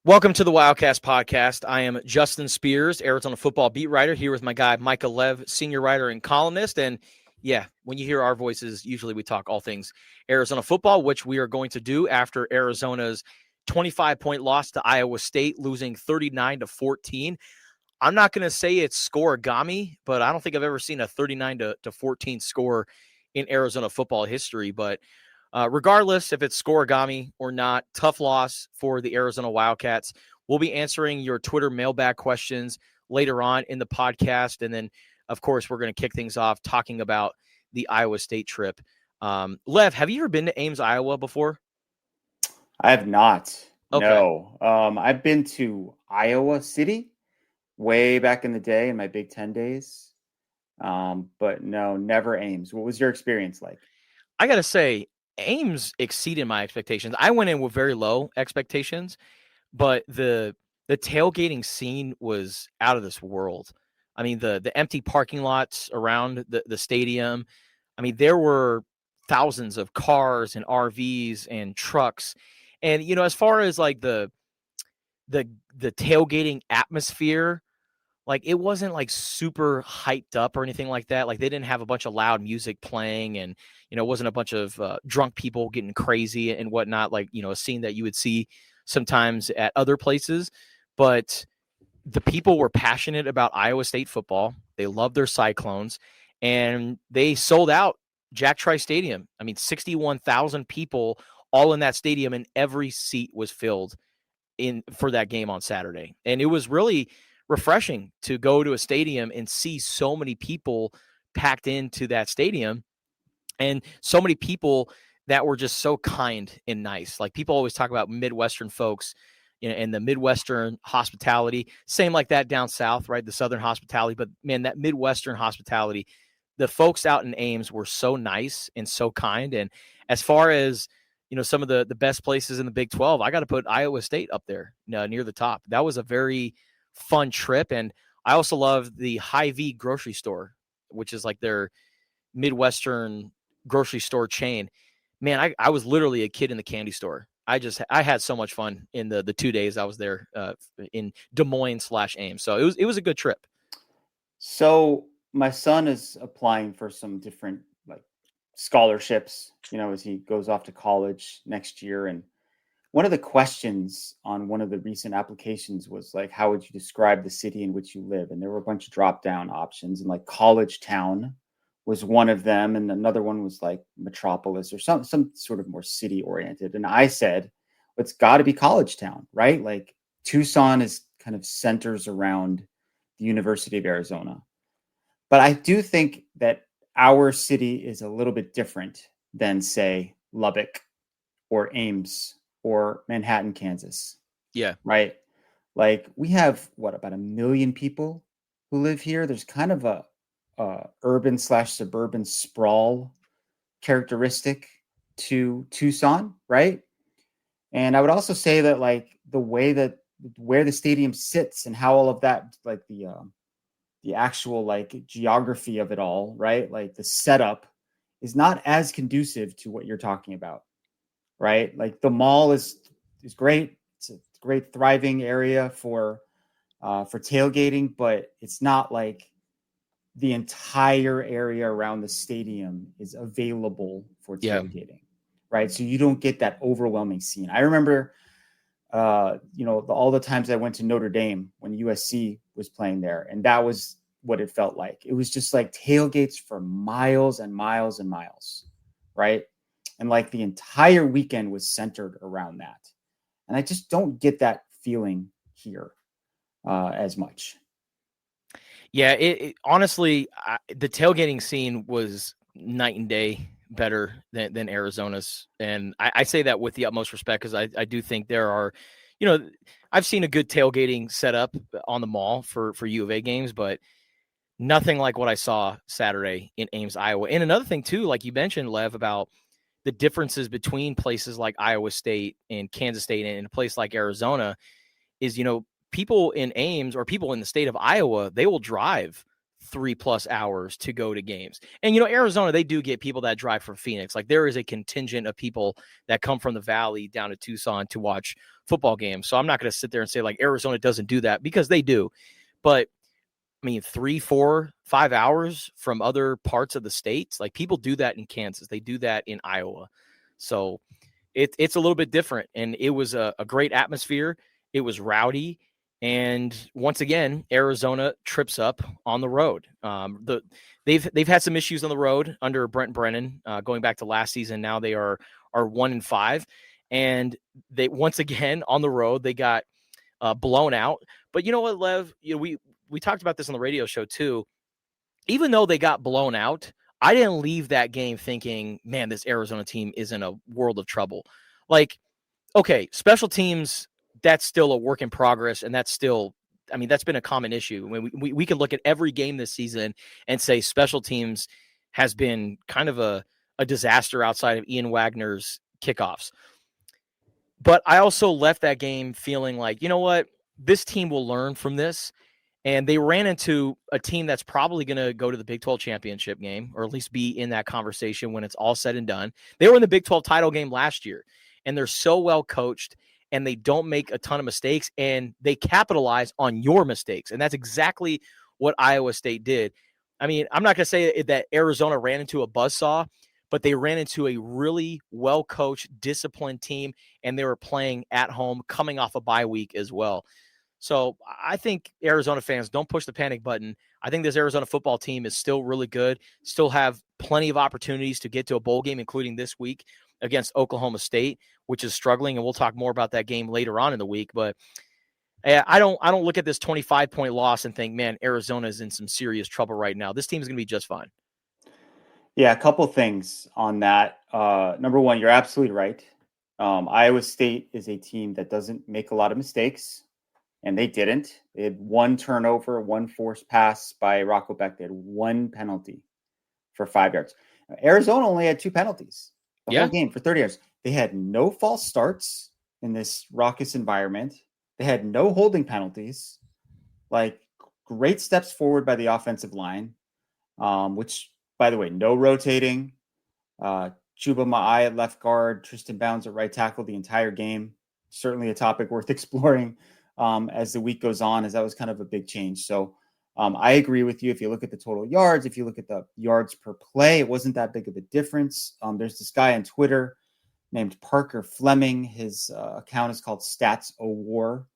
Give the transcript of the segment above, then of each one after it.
Welcome to the Wildcast podcast. I am Justin Spears, Arizona football beat writer, here with my guy Micah Lev, senior writer and columnist. And yeah, when you hear our voices, usually we talk all things Arizona football, which we are going to do after Arizona's 25-point loss to Iowa State, losing 39-14. I'm not going to say it's scoregami, but I don't think I've ever seen a 39-14 score in Arizona football history. But regardless if it's scoregami or not, tough loss for the Arizona Wildcats. We'll be answering your Twitter mailbag questions later on in the podcast. And then, of course, we're going to kick things off talking about the Iowa State trip. Lev, have you ever been to Ames, Iowa before? I have not. Okay. No. I've been to Iowa City way back in the day in my Big Ten days. But no, never Ames. What was your experience like? I got to say, Ames exceeded my expectations. I went in with very low expectations, but the tailgating scene was out of this world. I mean, the empty parking lots around the stadium. I mean, there were thousands of cars and RVs and trucks. And, you know, as far as like the tailgating atmosphere, like it wasn't like super hyped up or anything like that. Like they didn't have a bunch of loud music playing and, you know, it wasn't a bunch of drunk people getting crazy and whatnot. Like, you know, a scene that you would see sometimes at other places, but the people were passionate about Iowa State football. They loved their Cyclones and they sold out Jack Trice Stadium. I mean, 61,000 people all in that stadium and every seat was filled for that game on Saturday. And it was really refreshing to go to a stadium and see so many people packed into that stadium and so many people that were just so kind and nice. Like people always talk about Midwestern folks, you know, and the Midwestern hospitality, same like that down south, right? The Southern hospitality, but man, that Midwestern hospitality, the folks out in Ames were so nice and so kind. And as far as, you know, some of the best places in the Big 12, I got to put Iowa State up there near the top. That was a very fun trip. And I also love the Hy-Vee grocery store, which is like their Midwestern grocery store chain. Man, I was literally a kid in the candy store. I had so much fun in the 2 days I was there in Des Moines/Ames. So it was a good trip. So my son is applying for some different like scholarships, you know, as he goes off to college next year. And one of the questions on one of the recent applications was like, how would you describe the city in which you live? And there were a bunch of drop down options, and like college town was one of them. And another one was like metropolis or some sort of more city oriented. And I said, it's got to be college town, right? Like Tucson is kind of centers around the University of Arizona. But I do think that our city is a little bit different than, say, Lubbock or Ames or Manhattan, Kansas. Yeah. Right. Like we have about 1 million people who live here. There's kind of a urban/suburban sprawl characteristic to Tucson, right? And I would also say that like the way that where the stadium sits and how all of that, like the actual like geography of it all, right? Like the setup is not as conducive to what you're talking about. Right? Like the mall is great. It's a great thriving area for tailgating, but it's not like the entire area around the stadium is available for tailgating. Right? So you don't get that overwhelming scene. I remember all the times I went to Notre Dame when USC was playing there, and that was what it felt like. It was just like tailgates for miles and miles and miles, right? And like the entire weekend was centered around that. And I just don't get that feeling here as much. Yeah, honestly, the tailgating scene was night and day better than Arizona's. And I say that with the utmost respect because I do think there are, you know, I've seen a good tailgating setup on the mall for U of A games, but nothing like what I saw Saturday in Ames, Iowa. And another thing, too, like you mentioned, Lev, about the differences between places like Iowa State and Kansas State and a place like Arizona is, you know, people in Ames or people in the state of Iowa, they will drive 3+ hours to go to games. And, Arizona, they do get people that drive from Phoenix. Like, there is a contingent of people that come from the Valley down to Tucson to watch football games. So I'm not going to sit there and say, like, Arizona doesn't do that, because they do. But, 3, 4, 5 hours from other parts of the states, like, people do that in Kansas. They do that in Iowa. So it's a little bit different. And it was a great atmosphere. It was rowdy. And once again, Arizona trips up on the road. They've had some issues on the road under Brent Brennan, going back to last season. Now they are 1-5, and they once again on the road they got blown out. But you know what, Lev? We talked about this on the radio show too. Even though they got blown out, I didn't leave that game thinking, man, this Arizona team is in a world of trouble. Like, okay, special teams, that's still a work in progress, and that's still, that's been a common issue. I mean, we can look at every game this season and say special teams has been kind of a disaster outside of Ian Wagner's kickoffs. But I also left that game feeling like, you know what, this team will learn from this. And they ran into a team that's probably going to go to the Big 12 championship game, or at least be in that conversation when it's all said and done. They were in the Big 12 title game last year, and they're so well coached, and they don't make a ton of mistakes, and they capitalize on your mistakes. And that's exactly what Iowa State did. I'm not going to say that Arizona ran into a buzzsaw, but they ran into a really well-coached, disciplined team, and they were playing at home, coming off a bye week as well. So I think Arizona fans, don't push the panic button. I think this Arizona football team is still really good, still have plenty of opportunities to get to a bowl game, including this week against Oklahoma State, which is struggling. And we'll talk more about that game later on in the week. But I don't look at this 25-point loss and think, man, Arizona is in some serious trouble right now. This team is going to be just fine. Yeah, a couple things on that. Number one, you're absolutely right. Iowa State is a team that doesn't make a lot of mistakes. And they didn't. They had one turnover, one forced pass by Rocco Beck. They had one penalty for 5 yards. Arizona only had 2 penalties the whole game for 30 yards. They had no false starts in this raucous environment. They had no holding penalties. Like, great steps forward by the offensive line, which, by the way, no rotating. Chuba Ma'ai at left guard, Tristan Bounds at right tackle the entire game. Certainly a topic worth exploring as the week goes on, as that was kind of a big change. So I agree with you. If you look at the total yards, if you look at the yards per play, it wasn't that big of a difference. There's this guy on Twitter named Parker Fleming. His account is called Stats O War,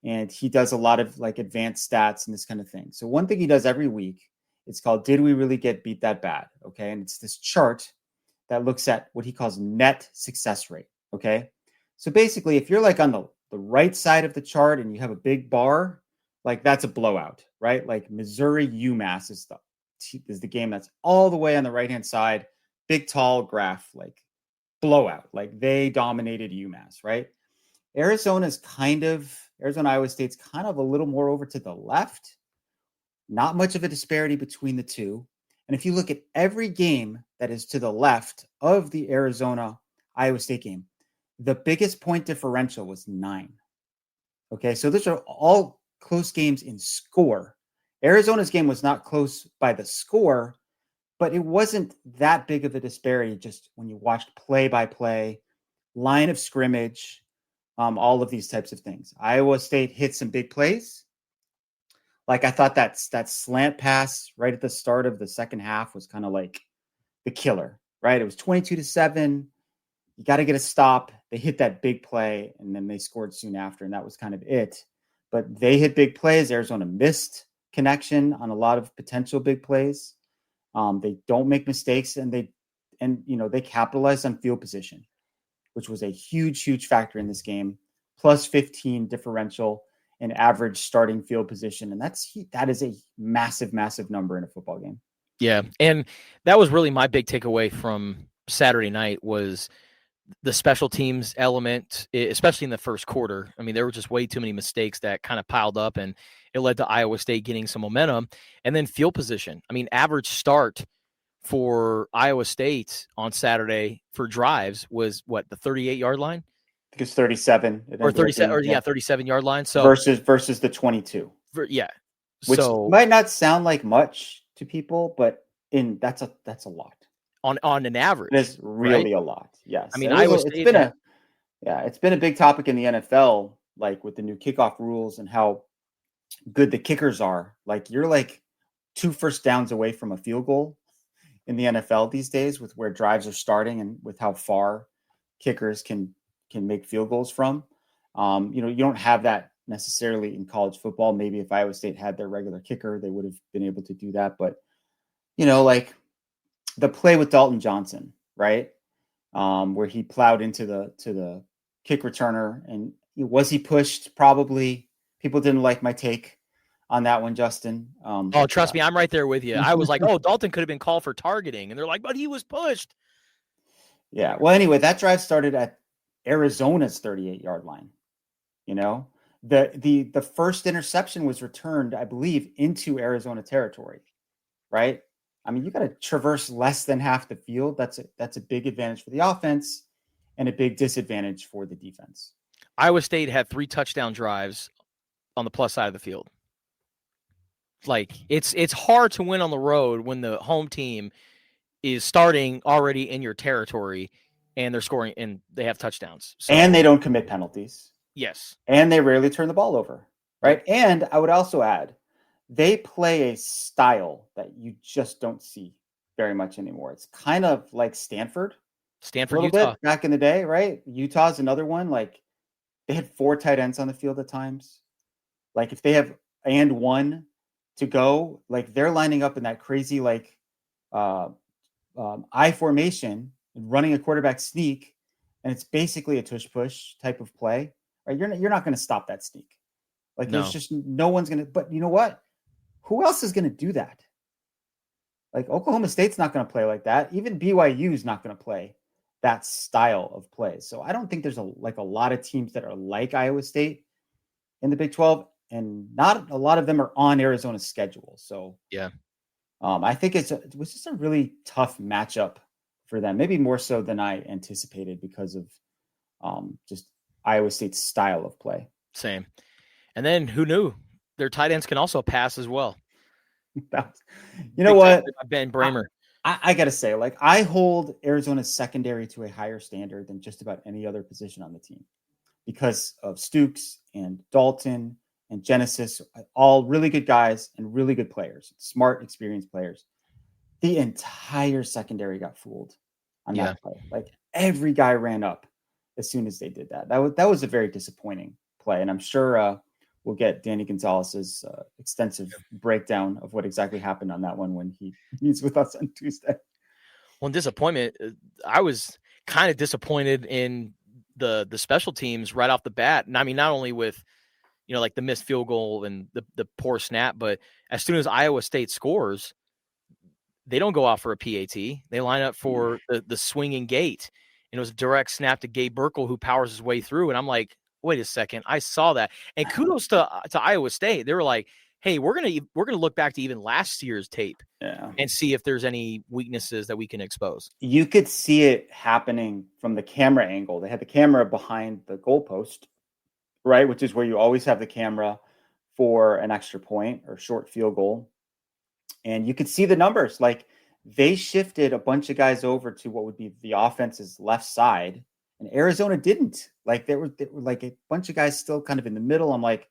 and he does a lot of like advanced stats and this kind of thing. So one thing he does every week, it's called Did We Really Get Beat That Bad? Okay. And it's this chart that looks at what he calls net success rate. Okay. So basically, if you're like on the right side of the chart and you have a big bar, like that's a blowout, right? Like Missouri UMass is the game that's all the way on the right-hand side, big, tall graph, like blowout, like they dominated UMass, right? Arizona, Iowa State's kind of a little more over to the left, not much of a disparity between the two. And if you look at every game that is to the left of the Arizona Iowa State game, the biggest point differential was 9. Okay, so those are all close games in score. Arizona's game was not close by the score, but it wasn't that big of a disparity just when you watched play-by-play, line of scrimmage, all of these types of things. Iowa State hit some big plays. Like, I thought that slant pass right at the start of the second half was kind of like the killer, right? It was 22-7. You got to get a stop. They hit that big play, and then they scored soon after, and that was kind of it. But they hit big plays. Arizona missed connection on a lot of potential big plays. They don't make mistakes, and they capitalized on field position, which was a huge, huge factor in this game. Plus 15 differential in average starting field position, and that is a massive, massive number in a football game. Yeah, and that was really my big takeaway from Saturday night was the special teams element, especially in the first quarter. I mean, there were just way too many mistakes that kind of piled up, and it led to Iowa State getting some momentum. And then field position. I mean, average start for Iowa State on Saturday for drives was what, the 38-yard line? I think it's 37. Or 37, 37-yard line. So versus the 22. Yeah. Which might not sound like much to people, but that's a lot. On an It is average, right? really a lot. I Yes, mean, and Iowa it's State been had a big topic in the NFL, like with the new kickoff rules and how good the kickers are. Like you're like 2 first downs away from a field goal in the NFL these days, with where drives are starting and with how far kickers can make field goals from. You don't have that necessarily in college football. Maybe if Iowa State had their regular kicker, they would have been able to do that. But like the play with Dalton Johnson, right, where he plowed into the kick returner, and was he pushed? Probably. People didn't like my take on that one, Justin. Oh, trust me, I'm right there with you. I was like, oh, Dalton could have been called for targeting. And they're like, but he was pushed. Yeah. Well, anyway, that drive started at Arizona's 38-yard line. The first interception was returned, I believe, into Arizona territory, right? I mean, you got to traverse less than half the field. That's a big advantage for the offense and a big disadvantage for the defense. Iowa State had 3 touchdown drives on the plus side of the field. Like it's hard to win on the road when the home team is starting already in your territory and they're scoring and they have touchdowns. So, and they don't commit penalties. Yes. And they rarely turn the ball over, right? Yep. And I would also add, they play a style that you just don't see very much anymore. It's kind of like Stanford, Utah. bit back in the day, right? Utah's another one. Like they had 4 tight ends on the field at times. Like if they have and 1 to go, like they're lining up in that crazy like I formation and running a quarterback sneak, and it's basically a tush push type of play. Right? You're not going to stop that sneak. Like there's just no one's going to. But you know what? Who else is going to do that? Like Oklahoma State's not going to play like that. Even BYU is not going to play that style of play. So I don't think there's a lot of teams that are like Iowa State in the Big 12, and not a lot of them are on Arizona's schedule. So yeah, I think it was just a really tough matchup for them. Maybe more so than I anticipated because of just Iowa State's style of play. Same. And then who knew their tight ends can also pass as well. You know what? Ben Bramer. I got to say, like, I hold Arizona's secondary to a higher standard than just about any other position on the team because of Stooks and Dalton and Genesis, all really good guys and really good players, smart, experienced players. The entire secondary got fooled on that play. Like every guy ran up as soon as they did that. That was a very disappointing play, and I'm sure we'll get Danny Gonzalez's extensive breakdown of what exactly happened on that one when he meets with us on Tuesday. Well, disappointment. I was kind of disappointed in the special teams right off the bat. And I mean, not only with, like the missed field goal and the poor snap, but as soon as Iowa State scores, they don't go out for a PAT. They line up for the swinging gate. And it was a direct snap to Gabe Burkle, who powers his way through. And I'm like, wait a second, I saw that. And kudos to Iowa State. They were like, hey, we're gonna look back to even last year's tape and see if there's any weaknesses that we can expose. You could see it happening from the camera angle. They had the camera behind the goalpost, right, which is where you always have the camera for an extra point or short field goal. And you could see the numbers. Like they shifted a bunch of guys over to what would be the offense's left side, and Arizona didn't. Like there were like a bunch of guys still kind of in the middle. I'm like,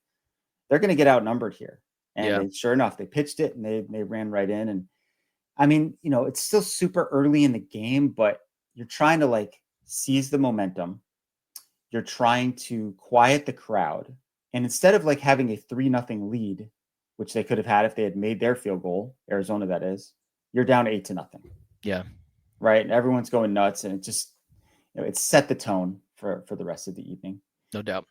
they're going to get outnumbered here. And sure enough, they pitched it and they ran right in. And I mean, it's still super early in the game, but you're trying to like seize the momentum. You're trying to quiet the crowd. And instead of like having a 3-0 lead, which they could have had if they had made their field goal, Arizona, that is, you're down 8-0. Yeah. Right. And everyone's going nuts. And it just, it set the tone for the rest of the evening. No doubt.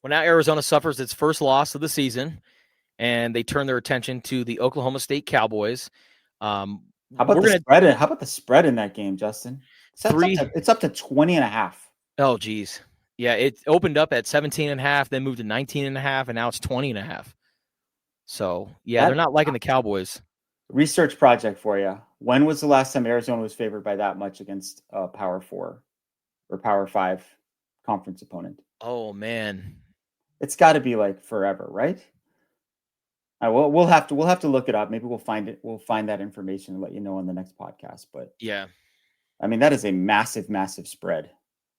Well, now Arizona suffers its first loss of the season, and they turn their attention to the Oklahoma State Cowboys. How about the spread in that game, Justin? It's up to 20.5. Oh, geez. Yeah, it opened up at 17.5, then moved to 19.5, and now it's 20.5. So, yeah, they're not liking the Cowboys. Research project for you. When was the last time Arizona was favored by that much against a Power 4 or Power 5 conference opponent? Oh, man. It's got to be like forever, right? We'll have to look it up. Maybe we'll find it. We'll find that information and let you know on the next podcast. But Yeah. I mean, that is a massive, massive spread.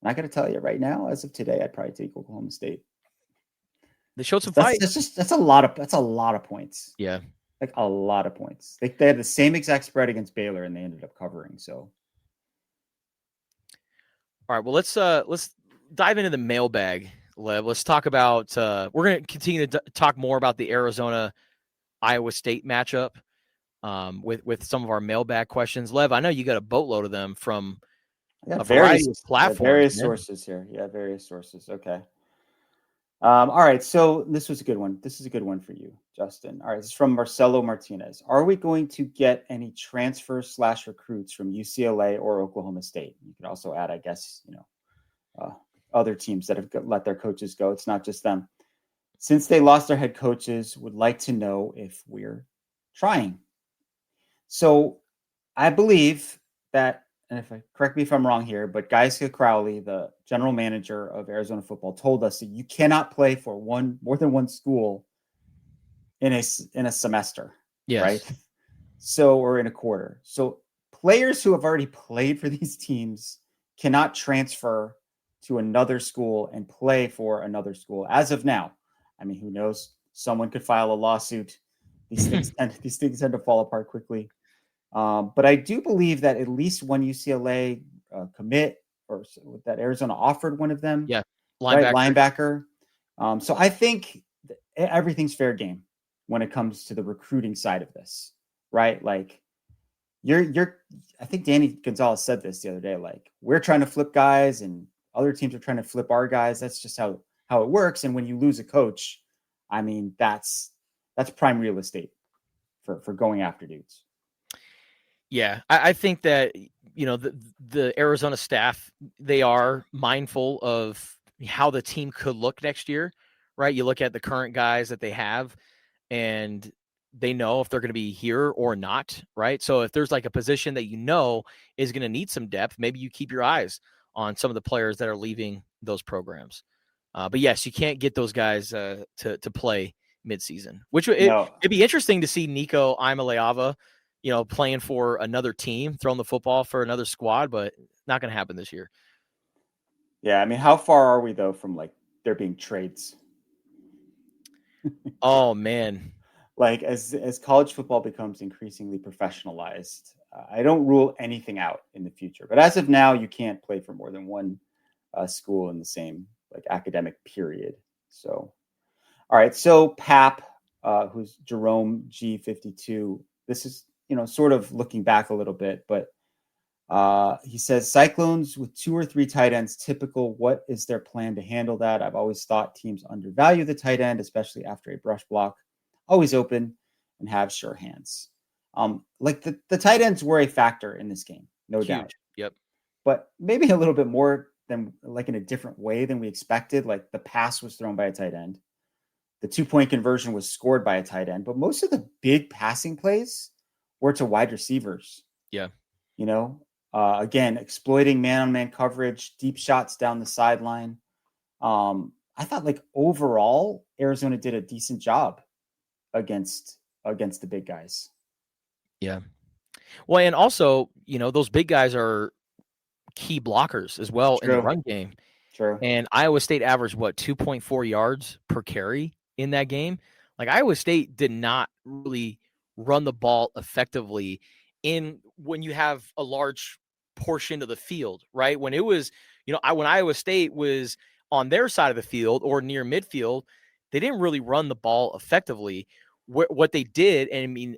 And I got to tell you right now, as of today, I'd probably take Oklahoma State. They showed some fight. That's a lot of points. Yeah. Like a lot of points. They had the same exact spread against Baylor, and they ended up covering. So, all right. Well, let's dive into the mailbag, Lev. Let's talk about. We're going to continue to talk more about the Arizona Iowa State matchup with some of our mailbag questions. Lev, I know you got a boatload of them from a variety of platforms. Various sources here. Yeah, various sources. Okay. All right. So this was a good one. This is a good one for you, Justin. All right. This is from Marcelo Martinez. Are we going to get any transfers / recruits from UCLA or Oklahoma State? You could also add, I guess, other teams that have let their coaches go. It's not just them. Since they lost their head coaches, would like to know if we're trying. So I believe that, and correct me if I'm wrong here, but Geiska Crowley, the general manager of Arizona football, told us that you cannot play for more than one school in a semester, yes. Right? So, or in a quarter. So players who have already played for these teams cannot transfer to another school and play for another school as of now. I mean, who knows? Someone could file a lawsuit. These things tend to fall apart quickly. But I do believe that at least one UCLA commit, or that Arizona offered one of them. Yeah, linebacker. So I think everything's fair game when it comes to the recruiting side of this, right? Like I think Danny Gonzalez said this the other day. Like, we're trying to flip guys, and other teams are trying to flip our guys. That's just how it works. And when you lose a coach, I mean, that's prime real estate for going after dudes. Yeah, I think that, the Arizona staff, they are mindful of how the team could look next year, right? You look at the current guys that they have, and they know if they're going to be here or not, right? So if there's like a position that is going to need some depth, maybe you keep your eyes on some of the players that are leaving those programs. But yes, you can't get those guys to play midseason, which it'd be interesting to see Nico Imaleava, playing for another team, throwing the football for another squad, but not going to happen this year. Yeah, I mean, how far are we though from like there being trades? Oh man, like as college football becomes increasingly professionalized, I don't rule anything out in the future. But as of now, you can't play for more than one school in the same like academic period. So, all right. So Pap, who's Jerome G52. This is sort of looking back a little bit, but he says Cyclones with 2 or 3 tight ends typical. What is their plan to handle that? I've always thought teams undervalue the tight end, especially after a brush block. Always open and have sure hands. Like the tight ends were a factor in this game, no doubt. Yep. But maybe a little bit more than like in a different way than we expected. Like the pass was thrown by a tight end. The 2-point conversion was scored by a tight end, but most of the big passing plays were to wide receivers. Yeah. Again, exploiting man-on-man coverage, deep shots down the sideline. I thought like overall, Arizona did a decent job against the big guys. Yeah. Well, and also, those big guys are key blockers as well in the run game. True. And Iowa State averaged 2.4 yards per carry in that game. Like Iowa State did not really run the ball effectively when you have a large portion of the field, right? When it was, when Iowa State was on their side of the field or near midfield, they didn't really run the ball effectively. What they did, and I mean,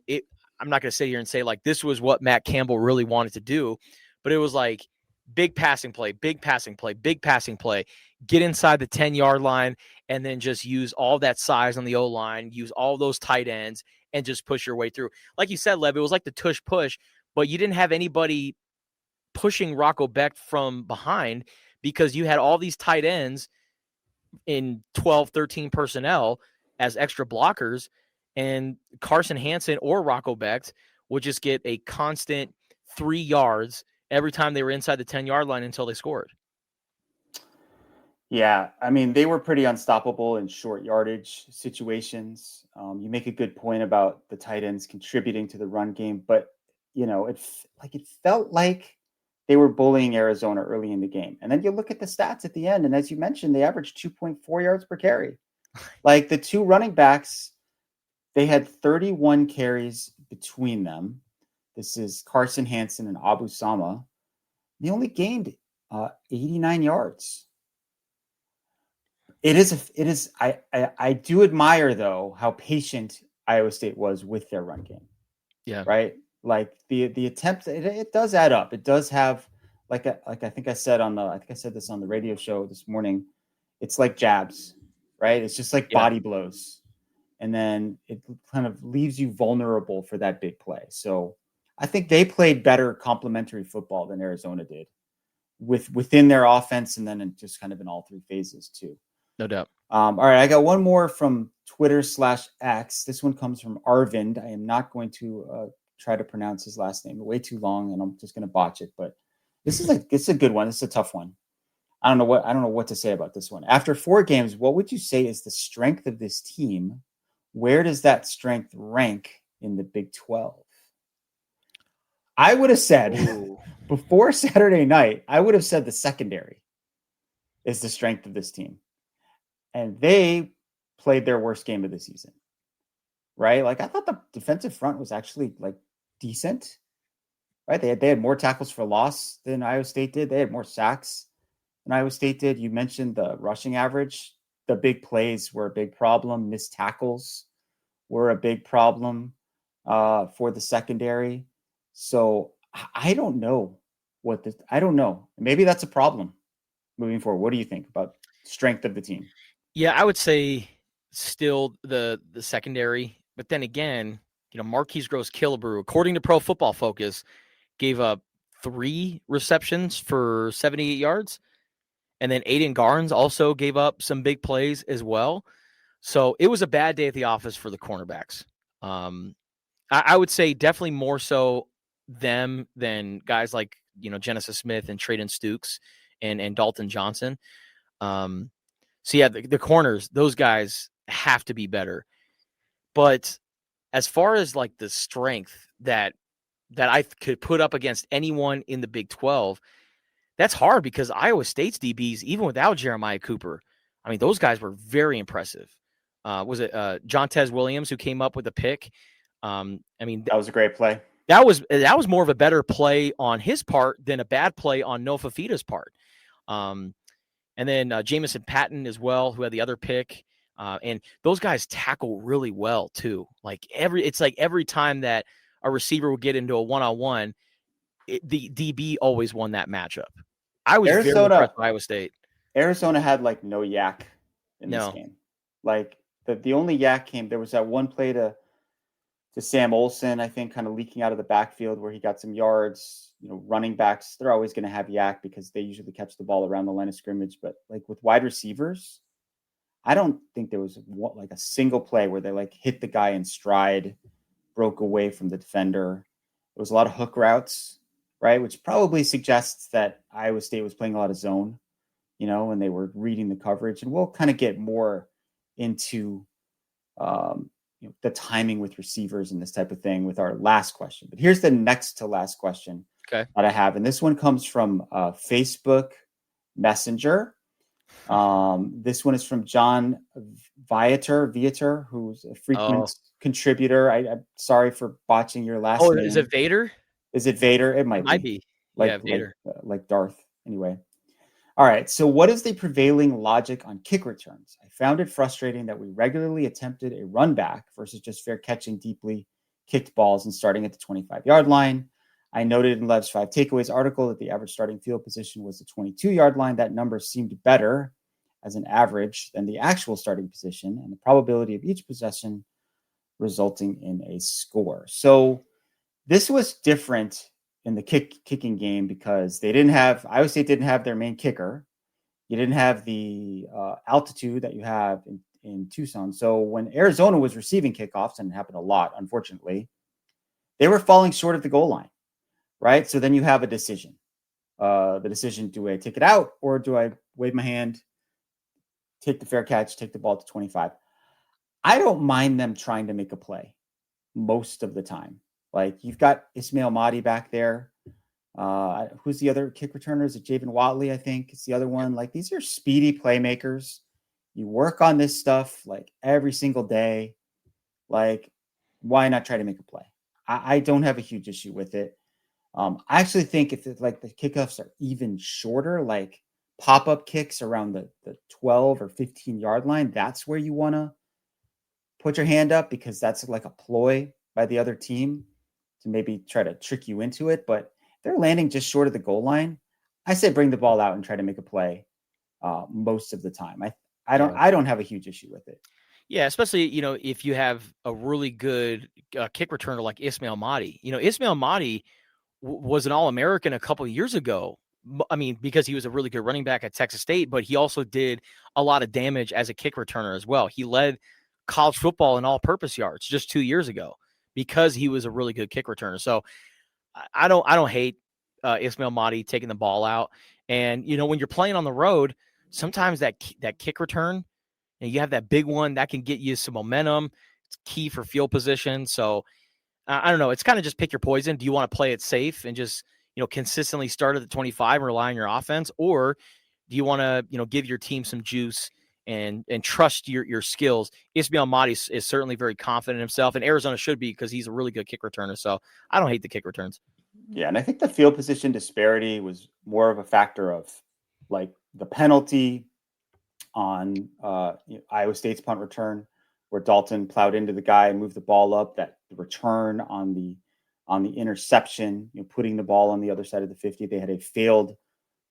I'm not going to sit here and say like this was what Matt Campbell really wanted to do, but it was like big passing play, big passing play, big passing play, get inside the 10-yard line, and then just use all that size on the O-line, use all those tight ends, and just push your way through. Like you said, Lev, it was like the tush push, but you didn't have anybody pushing Rocco Becht from behind because you had all these tight ends in 12, 13 personnel as extra blockers, and Carson Hansen or Rocco Becht would just get a constant 3 yards every time they were inside the 10-yard line until they scored. Yeah, I mean, they were pretty unstoppable in short yardage situations. You make a good point about the tight ends contributing to the run game, but it felt like they were bullying Arizona early in the game. And then you look at the stats at the end, and as you mentioned, they averaged 2.4 yards per carry. Like the two running backs, they had 31 carries between them. This is Carson Hansen and Abu Sama. They only gained 89 yards. I do admire though how patient Iowa State was with their run game, Yeah. right? Like the attempt, it does add up. It does have like I think I said this on the radio show this morning. It's like jabs, right? It's just like Yeah. body blows, and then it kind of leaves you vulnerable for that big play. So I think they played better complementary football than Arizona did within their offense, and then just kind of in all three phases too. No doubt. All right, I got one more from Twitter/X. This one comes from Arvind. I am not going to try to pronounce his last name. Way too long, and I'm just going to botch it. But it's a good one. This is a tough one. I don't know what to say about this one. After 4 games, what would you say is the strength of this team? Where does that strength rank in the Big 12? I would have said before Saturday night, I would have said the secondary is the strength of this team. And they played their worst game of the season, right? Like I thought the defensive front was actually like decent, right? They had more tackles for loss than Iowa State did. They had more sacks than Iowa State did. You mentioned the rushing average. The big plays were a big problem. Missed tackles were a big problem for the secondary. So I don't know I don't know. Maybe that's a problem moving forward. What do you think about strength of the team? Yeah, I would say still the secondary, but then again, Marquise Gross-Killebrew, according to Pro Football Focus, gave up 3 receptions for 78 yards, and then Aiden Garnes also gave up some big plays as well. So it was a bad day at the office for the cornerbacks. I would say definitely more so them than guys like Genesis Smith and Traden Stukes and Dalton Johnson. So yeah, the corners, those guys have to be better. But as far as like the strength that I could put up against anyone in the Big 12, that's hard because Iowa State's DBs, even without Jeremiah Cooper, I mean, those guys were very impressive. Was it John Tez Williams who came up with a pick? I mean, That was a great play. That was more of a better play on his part than a bad play on Noah Fafita's part. And then Jamison Patton as well, who had the other pick. And those guys tackle really well too. It's like every time that a receiver would get into a one-on-one, the DB always won that matchup. I was very impressed with Iowa State. Arizona had like no yak in this No. game. Like the only yak came, there was that one play to Sam Olsen, I think, kind of leaking out of the backfield where he got some yards. Running backs, they're always going to have yak because they usually catch the ball around the line of scrimmage. But like with wide receivers, I don't think there was like a single play where they like hit the guy in stride, broke away from the defender. It was a lot of hook routes, right? Which probably suggests that Iowa State was playing a lot of zone, and they were reading the coverage. And we'll kind of get more into the timing with receivers and this type of thing with our last question. But here's the next to last question that I have. And this one comes from Facebook Messenger. This one is from John Viator, who's a frequent contributor. I'm sorry for botching your last name. Is it Vader? Is it Vader? It might be. Vader. Like Darth. Anyway. All right. So what is the prevailing logic on kick returns? I found it frustrating that we regularly attempted a run back versus just fair catching deeply kicked balls and starting at the 25-yard line. I noted in Lev's 5 Takeaways article that the average starting field position was the 22-yard line. That number seemed better as an average than the actual starting position and the probability of each possession resulting in a score. So this was different in the kicking game because Iowa State didn't have their main kicker. You didn't have the altitude that you have in Tucson. So when Arizona was receiving kickoffs, and it happened a lot, unfortunately, they were falling short of the goal line, right? So then you have a decision. The decision, do I take it out or do I wave my hand take the fair catch, take the ball to 25. I don't mind them trying to make a play most of the time. Like you've got Ismail Mahdi back there. Who's the other kick returner? Is it Javen Watley? I think it's the other one. Like these are speedy playmakers. You work on this stuff like every single day. Like, why not try to make a play? I don't have a huge issue with it. I actually think if it's like the kickoffs are even shorter, like pop-up kicks around the 12 or 15 yard line, that's where you want to put your hand up because that's like a ploy by the other team to maybe try to trick you into it. But if they're landing just short of the goal line, I say bring the ball out and try to make a play most of the time. I don't have a huge issue with it. Yeah, especially, if you have a really good kick returner like Ismail Mahdi. Ismail Mahdi was an All-American a couple of years ago. I mean, because he was a really good running back at Texas State, but he also did a lot of damage as a kick returner as well. He led college football in all-purpose yards just 2 years ago because he was a really good kick returner. So I don't hate Ismail Mahdi taking the ball out. And, when you're playing on the road, sometimes that kick return, and you have that big one that can get you some momentum. It's key for field position. So I don't know. It's kind of just pick your poison. Do you want to play it safe and just, consistently start at the 25 and rely on your offense? Or do you want to, give your team some juice and trust your skills? Ismail Mahdi is certainly very confident in himself, and Arizona should be because he's a really good kick returner. So I don't hate the kick returns. Yeah, and I think the field position disparity was more of a factor of like the penalty on Iowa State's punt return, where Dalton plowed into the guy and moved the ball up. That the return on the interception, putting the ball on the other side of the 50, they had a failed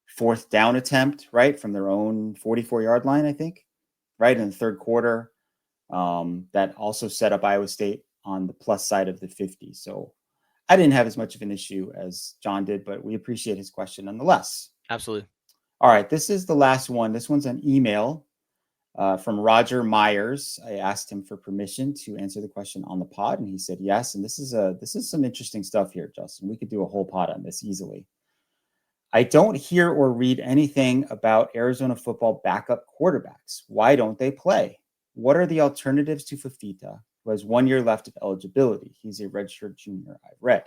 fourth down attempt, right, from their own 44-yard line, I think, right in the third quarter. That also set up Iowa State on the plus side of the 50. So I didn't have as much of an issue as John did, but we appreciate his question nonetheless. Absolutely. All right, this is the last one. This one's an email from Roger Myers. I asked him for permission to answer the question on the pod, and he said yes. And this is some interesting stuff here, Justin. We could do a whole pod on this easily. I don't hear or read anything about Arizona football backup quarterbacks. Why don't they play? What are the alternatives to Fafita, who has 1 year left of eligibility? He's a redshirt junior, I've read.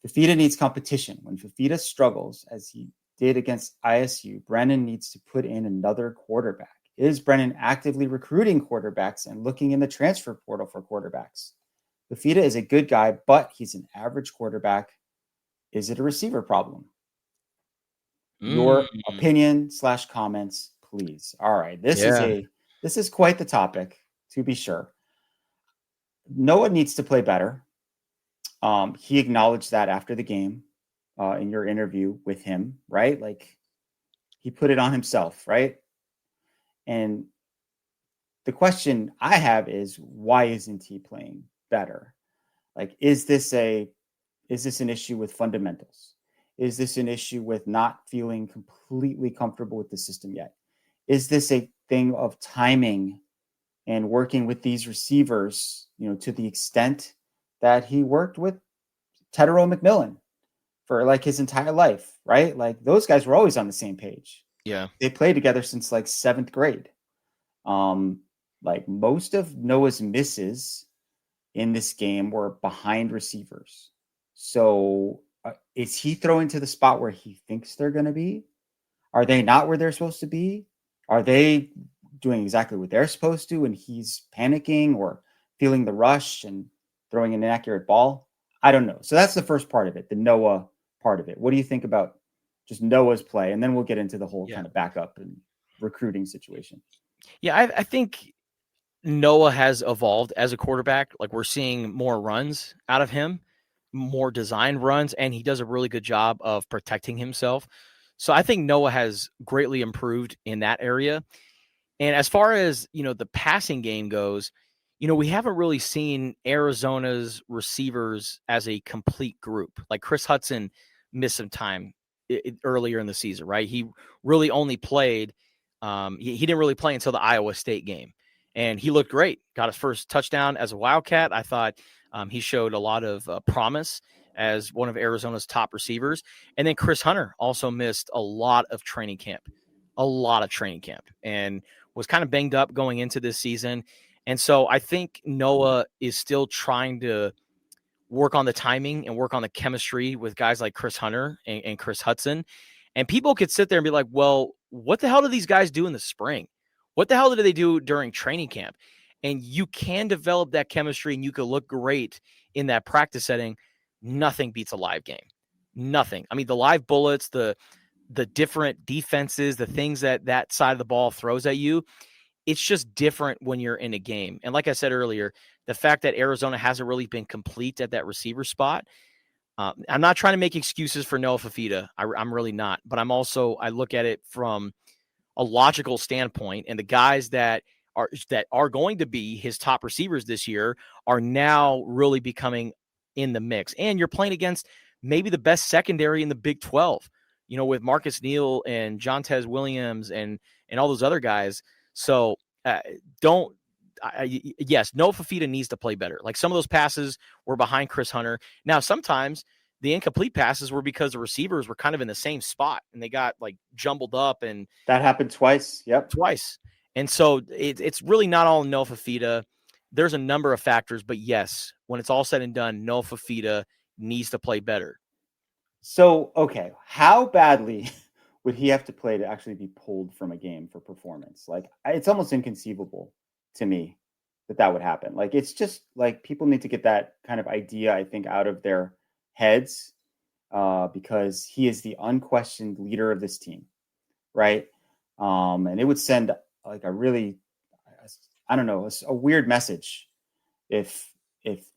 Fafita needs competition. When Fafita struggles, as he did against ISU, Brennan needs to put in another quarterback. Is Brennan actively recruiting quarterbacks and looking in the transfer portal for quarterbacks? Fafita is a good guy, but he's an average quarterback. Is it a receiver problem? Your opinion / comments, please. All right. This is quite the topic, to be sure. Noah needs to play better. He acknowledged that after the game in your interview with him, right? Like he put it on himself, right? And the question I have is, why isn't he playing better? Like, is this an issue with fundamentals? Is this an issue with not feeling completely comfortable with the system yet? Is this a thing of timing and working with these receivers, to the extent that he worked with Tedero McMillan for like his entire life, right? Like those guys were always on the same page. Yeah. They played together since like 7th grade. Like most of Noah's misses in this game were behind receivers. So is he throwing to the spot where he thinks they're going to be? Are they not where they're supposed to be? Are they doing exactly what they're supposed to and he's panicking or feeling the rush and throwing an inaccurate ball? I don't know. So that's the first part of it, the Noah part of it. What do you think about just Noah's play? And then we'll get into the whole kind of backup and recruiting situation. Yeah, I think Noah has evolved as a quarterback. Like we're seeing more runs out of him, more designed runs, and he does a really good job of protecting himself. So I think Noah has greatly improved in that area. And as far as, the passing game goes, we haven't really seen Arizona's receivers as a complete group. Like Chris Hudson missed some time earlier in the season, right? He really only played he didn't really play until the Iowa State game. And he looked great. Got his first touchdown as a Wildcat. I thought he showed a lot of promise as one of Arizona's top receivers. And then Chris Hunter also missed a lot of training camp. a lot of training camp and was kind of banged up going into this season. And so I think Noah is still trying to work on the timing and work on the chemistry with guys like Chris Hunter and Chris Hudson. And people could sit there and be like, well, what the hell do these guys do in the spring? What the hell did they do during training camp? And you can develop that chemistry and you could look great in that practice setting. Nothing beats a live game. Nothing. I mean, the live bullets, the different defenses, the things that side of the ball throws at you, it's just different when you're in a game. And like I said earlier, the fact that Arizona hasn't really been complete at that receiver spot, I'm not trying to make excuses for Noah Fafita. I'm really not. But I look at it from a logical standpoint, and the guys that are going to be his top receivers this year are now really becoming in the mix. And you're playing against maybe the best secondary in the Big 12, with Marcus Neal and Jontez Williams and all those other guys. So yes, Noah Fafita needs to play better. Like some of those passes were behind Chris Hunter. Now, sometimes the incomplete passes were because the receivers were kind of in the same spot and they got like jumbled up, and that happened twice. Yep. Twice. And so it's really not all Noah Fafita. There's a number of factors, but yes, when it's all said and done, Noah Fafita needs to play better. So, okay, how badly would he have to play to actually be pulled from a game for performance? Like, it's almost inconceivable to me that would happen. Like, it's just like people need to get that kind of idea, I think, out of their heads, because he is the unquestioned leader of this team, right? And it would send like a really, I don't know, a weird message if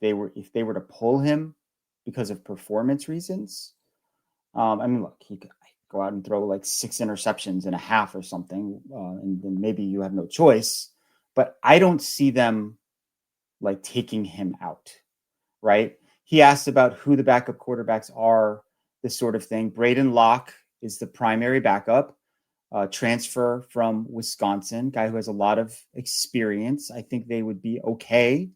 they were to pull him because of performance reasons. I mean, look, he could go out and throw like 6 interceptions in a half or something, and then maybe you have no choice. But I don't see them like taking him out, right? He asked about who the backup quarterbacks are, this sort of thing. Braden Locke is the primary backup, transfer from Wisconsin, guy who has a lot of experience. I think they would be okay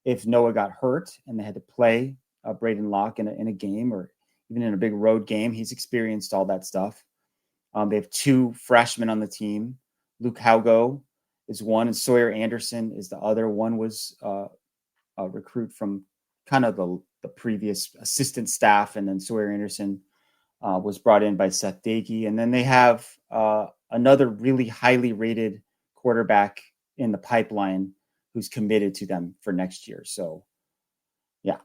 if Noah got hurt and they had to play Braden Locke in a game or even in a big road game. He's experienced all that stuff. They have 2 freshmen on the team. Luke Haugo is one, and Sawyer Anderson is the other. One was a recruit from kind of the previous assistant staff, and then Sawyer Anderson was brought in by Seth Dagey. And then they have another really highly rated quarterback in the pipeline who's committed to them for next year. So, yeah.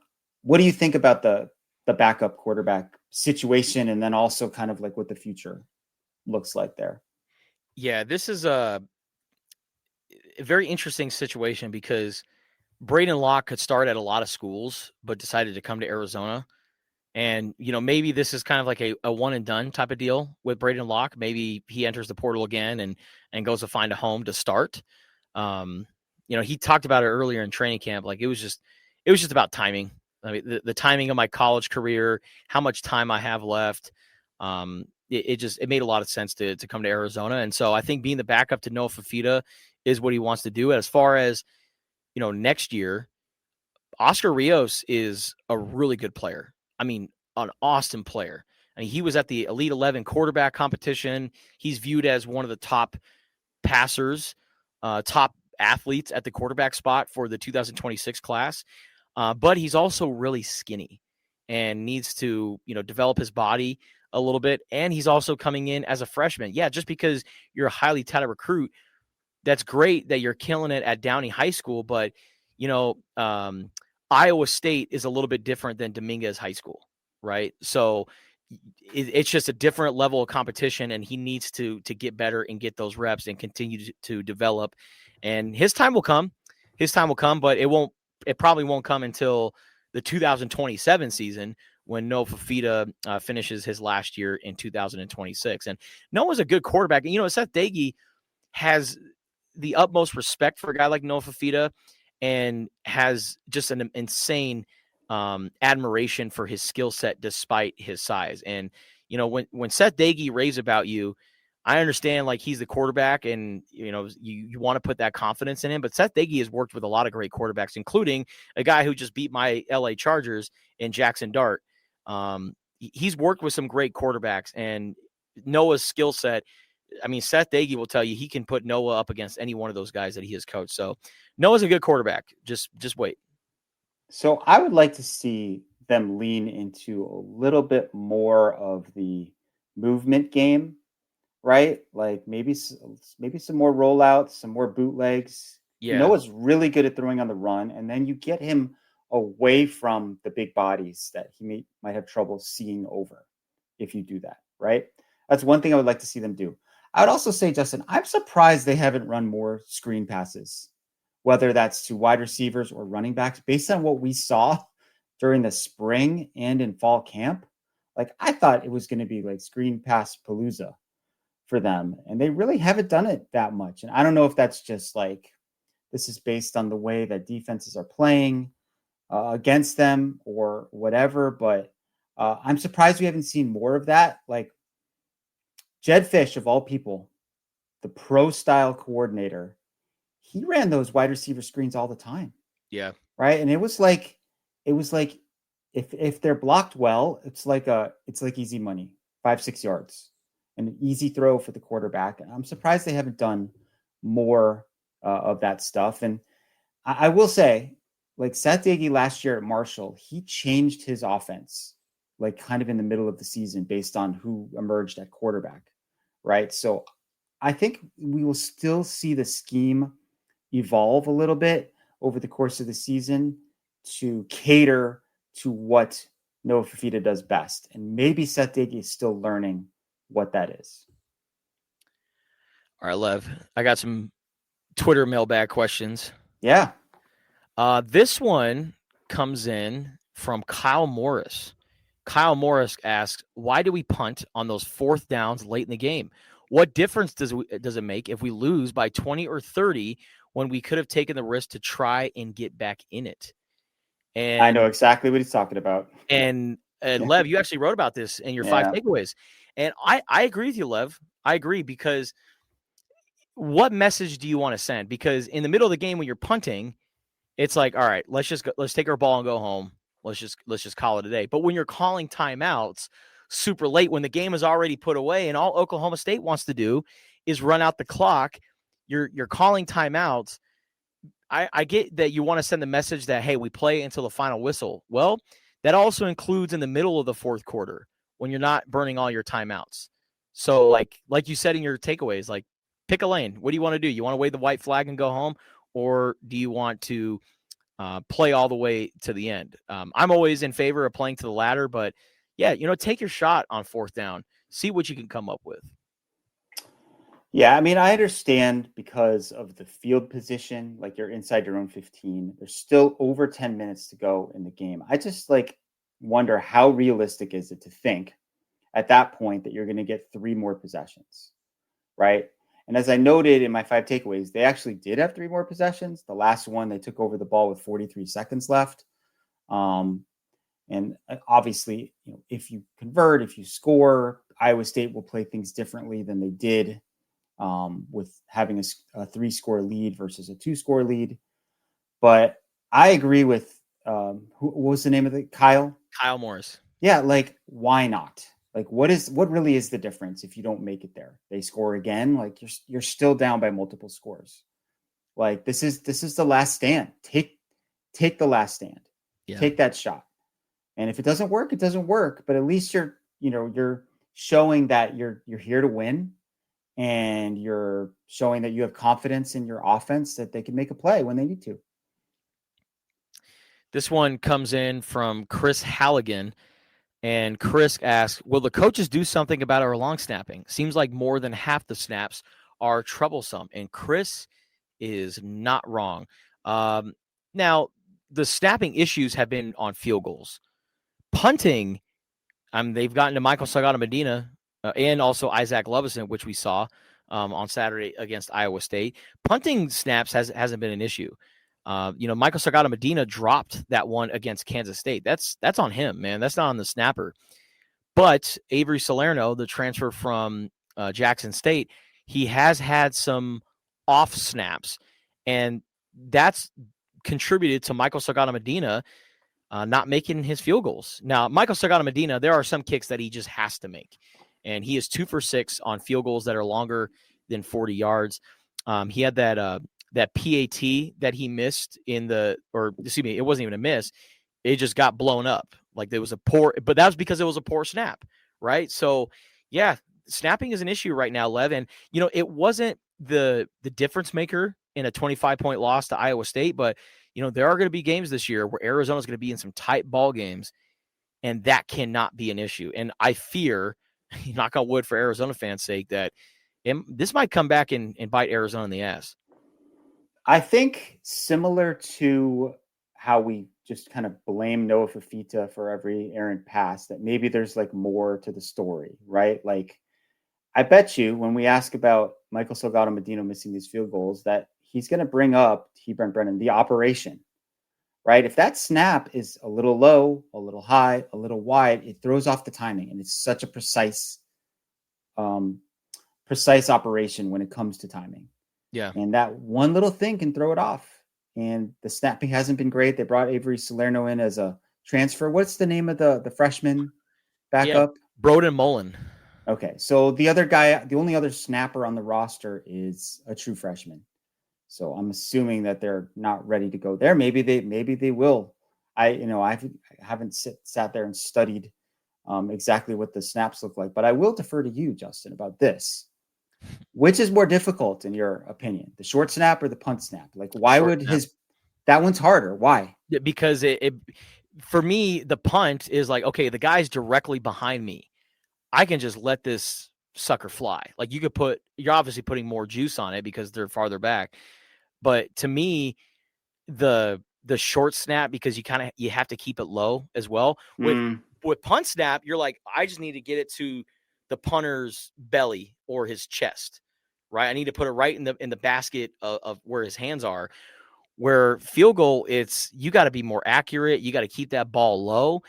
What do you think about the backup quarterback situation, and then also kind of like what the future looks like there? Yeah, this is a very interesting situation because Braden Locke could start at a lot of schools, but decided to come to Arizona. And, maybe this is kind of like a one and done type of deal with Braden Locke. Maybe he enters the portal again and goes to find a home to start. He talked about it earlier in training camp. Like it was just about timing. I mean, the timing of my college career, how much time I have left. It made a lot of sense to come to Arizona. And so I think being the backup to Noah Fafita is what he wants to do. As far as, next year, Oscar Rios is a really good player. I mean, an awesome player. I mean, he was at the Elite 11 quarterback competition. He's viewed as one of the top passers, top athletes at the quarterback spot for the 2026 class. But he's also really skinny and needs to, develop his body a little bit. And he's also coming in as a freshman. Yeah, just because you're a highly touted recruit, that's great that you're killing it at Downey High School. But, Iowa State is a little bit different than Dominguez High School, right? So it's just a different level of competition, and he needs to get better and get those reps and continue to develop. And his time will come. But it probably won't come until the 2027 season when Noah Fafita finishes his last year in 2026. And Noah's a good quarterback. And, Seth Dagey has the utmost respect for a guy like Noah Fafita and has just an insane admiration for his skill set despite his size. And, when Seth Dagey raves about you, I understand like he's the quarterback and, you want to put that confidence in him. But Seth Dagey has worked with a lot of great quarterbacks, including a guy who just beat my LA Chargers in Jackson Dart. He's worked with some great quarterbacks, and Noah's skill set I mean, Seth Dagey will tell you he can put Noah up against any one of those guys that he has coached. So Noah's a good quarterback. Just wait. So I would like to see them lean into a little bit more of the movement game, right? Like maybe some more rollouts, some more bootlegs. Yeah. Noah's really good at throwing on the run, and then you get him away from the big bodies that he might have trouble seeing over if you do that, right? That's one thing I would like to see them do. I would also say, Justin, I'm surprised they haven't run more screen passes, whether that's to wide receivers or running backs, based on what we saw during the spring and in fall camp. Like I thought it was going to be like screen pass palooza for them, and they really haven't done it that much. And I don't know if that's just like this is based on the way that defenses are playing against them or whatever, but I'm surprised we haven't seen more of that. Like Jed Fish, of all people, the pro style coordinator, he ran those wide receiver screens all the time. Yeah. Right. And it was like if they're blocked well, it's like easy money, 5-6 yards, an easy throw for the quarterback. And I'm surprised they haven't done more of that stuff. And I will say, like Seth Dagey last year at Marshall, he changed his offense like kind of in the middle of the season based on who emerged at quarterback. Right. So I think we will still see the scheme evolve a little bit over the course of the season to cater to what Noah Fafita does best. And maybe Seth Dagey is still learning what that is. All right, Lev, I got some Twitter mailbag questions. Yeah. This one comes in from Kyle Morris. Kyle Morris asks, why do we punt on those fourth downs late in the game? What difference does it make if we lose by 20 or 30 when we could have taken the risk to try and get back in it? And I know exactly what he's talking about. And Lev, you actually wrote about this in your 5 takeaways. And I agree with you, Lev. I agree, because what message do you want to send? Because in the middle of the game when you're punting, it's like, all right, let's take our ball and go home. Let's just call it a day. But when you're calling timeouts super late, when the game is already put away and all Oklahoma State wants to do is run out the clock, you're calling timeouts. I get that you want to send the message that, hey, we play until the final whistle. Well, that also includes in the middle of the fourth quarter when you're not burning all your timeouts. So like you said in your takeaways, like pick a lane. What do you want to do? You want to wave the white flag and go home? Or do you want to play all the way to the end? I'm always in favor of playing to the latter, but yeah, take your shot on fourth down. See what you can come up with. Yeah, I mean, I understand because of the field position, like you're inside your own 15. There's still over 10 minutes to go in the game. I just wonder how realistic is it to think at that point that you're going to get 3 more possessions, right? And as I noted in my 5 takeaways, they actually did have 3 more possessions. The last one, they took over the ball with 43 seconds left. And obviously, if you convert, if you score, Iowa State will play things differently than they did with having a 3-score lead versus a 2-score lead. But I agree with, what was the name of it? Kyle Morris. Yeah. Why not? What really is the difference if you don't make it there? They score again. You're still down by multiple scores. This is the last stand. Take the last stand. Yeah. Take that shot. And if it doesn't work, it doesn't work. But at least you're showing that you're here to win. And you're showing that you have confidence in your offense that they can make a play when they need to. This one comes in from Chris Halligan. And Chris asks, will the coaches do something about our long snapping? Seems like more than half the snaps are troublesome. And Chris is not wrong. Now, the snapping issues have been on field goals. Punting, they've gotten to Michael Sagada-Medina and also Isaac Lovison, which we saw on Saturday against Iowa State. Punting snaps hasn't been an issue. Michael Sagada-Medina dropped that one against Kansas State. That's on him, man. That's not on the snapper. But Avery Salerno, the transfer from Jackson State, he has had some off snaps, and that's contributed to Michael Sagada-Medina not making his field goals. Now, Michael Sagada-Medina, there are some kicks that he just has to make. and he is 2 for 6 on field goals that are longer than 40 yards. He had that PAT that he missed it wasn't even a miss. It just got blown up. Like there was but that was because it was a poor snap, right? So yeah, snapping is an issue right now, Lev. And it wasn't the difference maker in a 25-point loss to Iowa State, but there are going to be games this year where Arizona's going to be in some tight ball games, and that cannot be an issue. And I fear, knock on wood for Arizona fans' sake, that this might come back and bite Arizona in the ass. I think similar to how we just kind of blame Noah Fafita for every errant pass, that maybe there's like more to the story, right? Like, I bet you when we ask about Michael Salgado Medina missing these field goals, that he's going to bring up, Brent Brennan, the operation, right? If that snap is a little low, a little high, a little wide, it throws off the timing, and it's such a precise operation when it comes to timing. Yeah. And that one little thing can throw it off. And the snapping hasn't been great. They brought Avery Salerno in as a transfer. What's the name of the freshman backup? Yeah, Broden Mullen. Okay, so the other guy, the only other snapper on the roster is a true freshman. So I'm assuming that they're not ready to go there. Maybe they will. I haven't sat there and studied exactly what the snaps look like, but I will defer to you, Justin, about this. Which is more difficult in your opinion, the short snap or the punt snap? Like, why would that one's harder? Why? Because it for me, the punt is like, okay, the guy's directly behind me. I can just let this sucker fly. Like you're obviously putting more juice on it because they're farther back. But to me, the short snap, because you have to keep it low as well. With punt snap, you're like, I just need to get it to the punter's belly or his chest, right? I need to put it right in the basket of where his hands are. Where field goal, you got to be more accurate. You got to keep that ball low,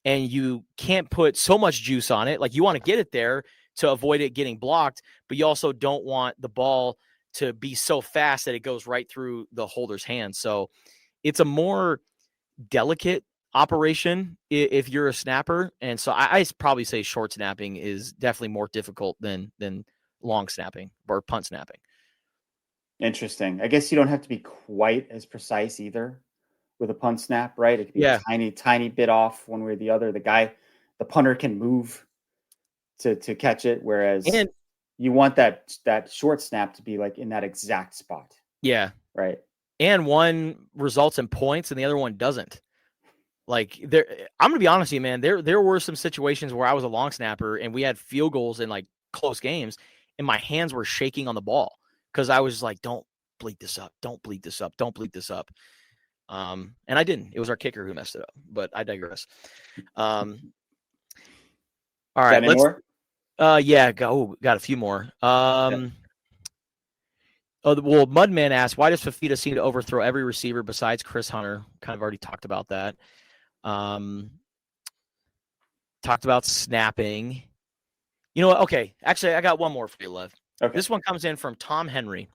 and you can't put so much juice on it. Like, you want to get it there to avoid it getting blocked, but you also don't want the ball to be so fast that it goes right through the holder's hand. So it's a more delicate operation if you're a snapper. And so I probably say short snapping is definitely more difficult than long snapping or punt snapping. Interesting. I guess you don't have to be quite as precise either with a punt snap, right? It could be a tiny bit off one way or the other. The punter can move to catch it, whereas you want that short snap to be like in that exact spot. Yeah. Right. And one results in points and the other one doesn't. Like, I'm going to be honest with you, man. There were some situations where I was a long snapper and we had field goals in like close games, and my hands were shaking on the ball because I was like, don't bleed this up. Don't bleed this up. Don't bleed this up. And I didn't. It was our kicker who messed it up, but I digress. All right. Let's. Got a few more. Well, Mudman asked, why does Fafita seem to overthrow every receiver besides Chris Hunter? Kind of already talked about that. Talked about snapping. You know what? Okay. Actually, I got one more for you, Lev. Okay. This one comes in from Tom Henry.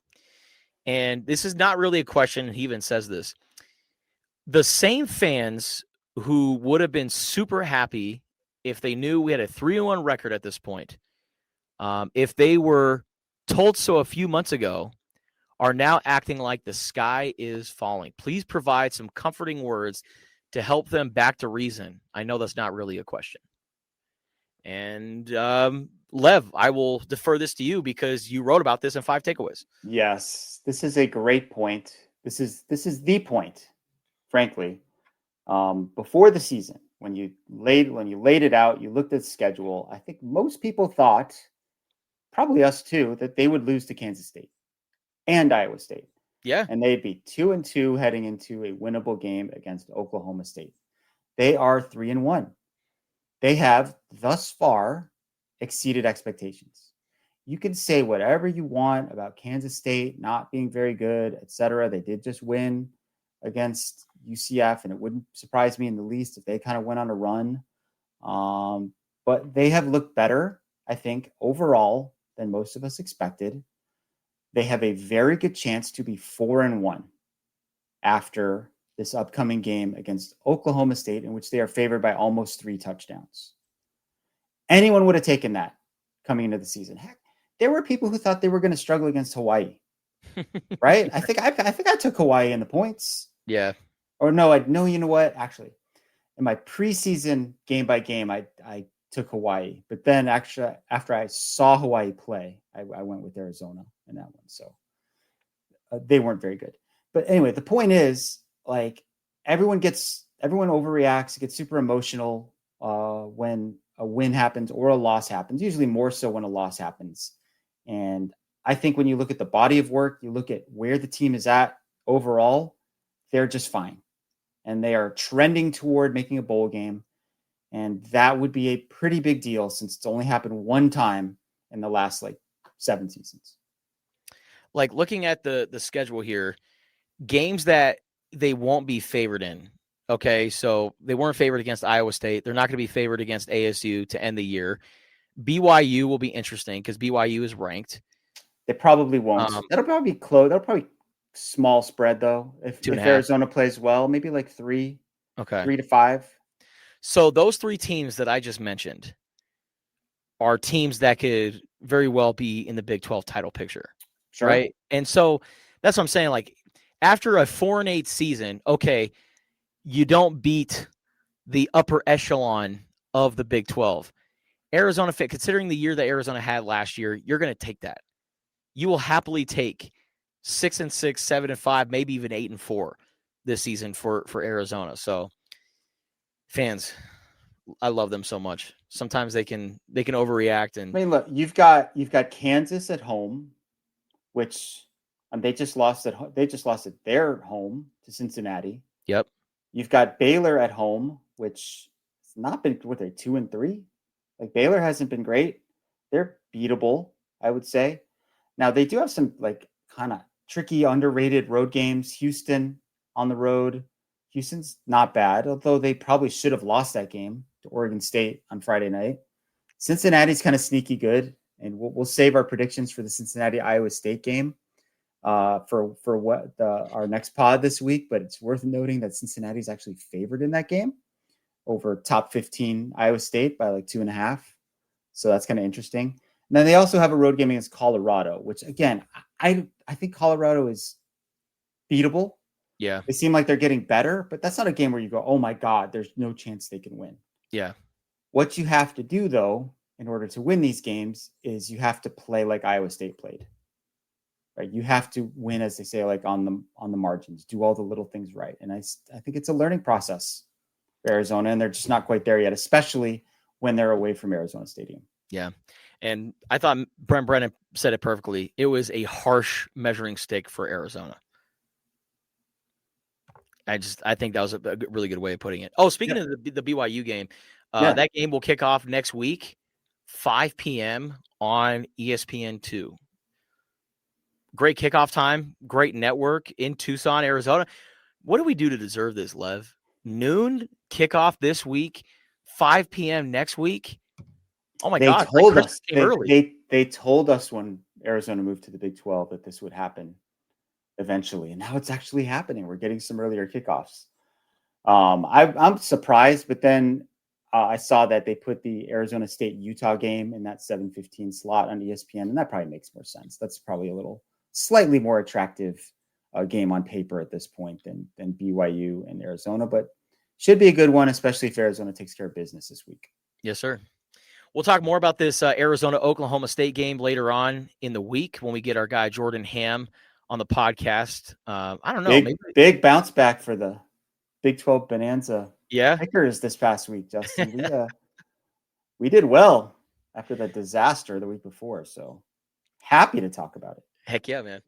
And this is not really a question. He even says this. The same fans who would have been super happy if they knew we had a 3-1 record at this point, if they were told so a few months ago, are now acting like the sky is falling. Please provide some comforting words to help them back to reason. I know that's not really a question. And Lev, I will defer this to you because you wrote about this in 5 takeaways. Yes, this is a great point. This is the point, frankly. Before the season, when you laid it out, you looked at the schedule. I think most people thought, probably us too, that they would lose to Kansas State and Iowa State. Yeah. And they'd be 2-2 heading into a winnable game against Oklahoma State. They are 3-1. They have thus far exceeded expectations. You can say whatever you want about Kansas State not being very good, etc. They did just win against UCF, and it wouldn't surprise me in the least if they kind of went on a run. But they have looked better, I think, overall than most of us expected. They have a very good chance to be 4-1 after this upcoming game against Oklahoma State, in which they are favored by almost 3 touchdowns. Anyone would have taken that coming into the season. Heck, there were people who thought they were going to struggle against Hawaii, right? I think I took Hawaii in the points. Yeah. Or no, you know what? Actually, in my preseason game by game, I took Hawaii. But then actually, after I saw Hawaii play, I went with Arizona in that one. So they weren't very good. But anyway, the point is, like, everyone overreacts, gets super emotional when a win happens or a loss happens, usually more so when a loss happens. And I think when you look at the body of work, you look at where the team is at overall, they're just fine. And they are trending toward making a bowl game. And that would be a pretty big deal since it's only happened one time in the last 7 seasons. Like, looking at the schedule here, games that they won't be favored in. Okay, so they weren't favored against Iowa State. They're not going to be favored against ASU to end the year. BYU will be interesting because BYU is ranked. They probably won't. That'll probably be close. That'll probably small spread though. If Arizona plays well, maybe 3. Okay. 3 to 5. So those 3 teams that I just mentioned are teams that could very well be in the Big 12 title picture. Sure. Right. And so that's what I'm saying. Like, after a 4-8 season, okay, you don't beat the upper echelon of the Big 12. Arizona, considering the year that Arizona had last year, you're going to take that. You will happily take 6-6, 7-5, maybe even 8-4 this season for Arizona. So, fans, I love them so much. Sometimes they can overreact. And I mean, look, you've got Kansas at home, which they just lost at their home to Cincinnati. Yep. You've got Baylor at home, which has not been, what, they're 2-3. Like, Baylor hasn't been great. They're beatable, I would say. Now they do have some kind of tricky, underrated road games. Houston on the road. Houston's not bad, although they probably should have lost that game to Oregon State on Friday night. Cincinnati's kind of sneaky good, and we'll save our predictions for the Cincinnati-Iowa State game for our next pod this week. But it's worth noting that Cincinnati's actually favored in that game over top 15 Iowa State by 2.5. So that's kind of interesting. And then they also have a road game against Colorado, which, again, I think Colorado is beatable. Yeah. They seem like they're getting better, but that's not a game where you go, oh my God, there's no chance they can win. Yeah. What you have to do, though, in order to win these games is you have to play like Iowa State played. Right? You have to win, as they say, on the margins, do all the little things right. And I think it's a learning process for Arizona, and they're just not quite there yet, especially when they're away from Arizona Stadium. Yeah. And I thought Brent Brennan said it perfectly. It was a harsh measuring stick for Arizona. I think that was a really good way of putting it. Oh, speaking of the BYU game, that game will kick off next week, 5 p.m. on ESPN2. Great kickoff time, great network in Tucson, Arizona. What do we do to deserve this, Lev? Noon kickoff this week, 5 p.m. next week. Oh my God! They told us when Arizona moved to the Big 12 that this would happen eventually, and now it's actually happening. We're getting some earlier kickoffs. I'm surprised, but then I saw that they put the Arizona State-Utah game in that 7:15 slot on ESPN, and that probably makes more sense. That's probably slightly more attractive game on paper at this point than BYU and Arizona, but should be a good one, especially if Arizona takes care of business this week. Yes, sir. We'll talk more about this Arizona-Oklahoma State game later on in the week when we get our guy Jordan Ham on the podcast. I don't know. Big bounce back for the Big 12 Bonanza Yeah. Pickers this past week, Justin. We did well after that disaster the week before, so happy to talk about it. Heck yeah, man.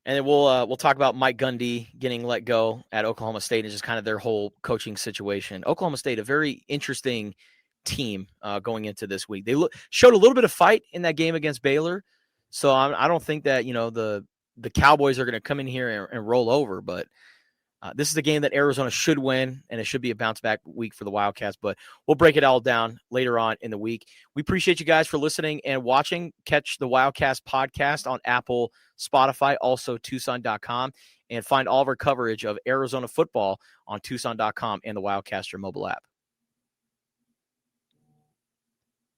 And then we'll talk about Mike Gundy getting let go at Oklahoma State and just kind of their whole coaching situation. Oklahoma State, a very interesting team going into this week. They showed a little bit of fight in that game against Baylor, so I don't think that the Cowboys are going to come in here and roll over, but this is a game that Arizona should win, and it should be a bounce-back week for the Wildcats, but we'll break it all down later on in the week. We appreciate you guys for listening and watching. Catch the Wildcast podcast on Apple, Spotify, also Tucson.com, and find all of our coverage of Arizona football on Tucson.com and the Wildcaster mobile app.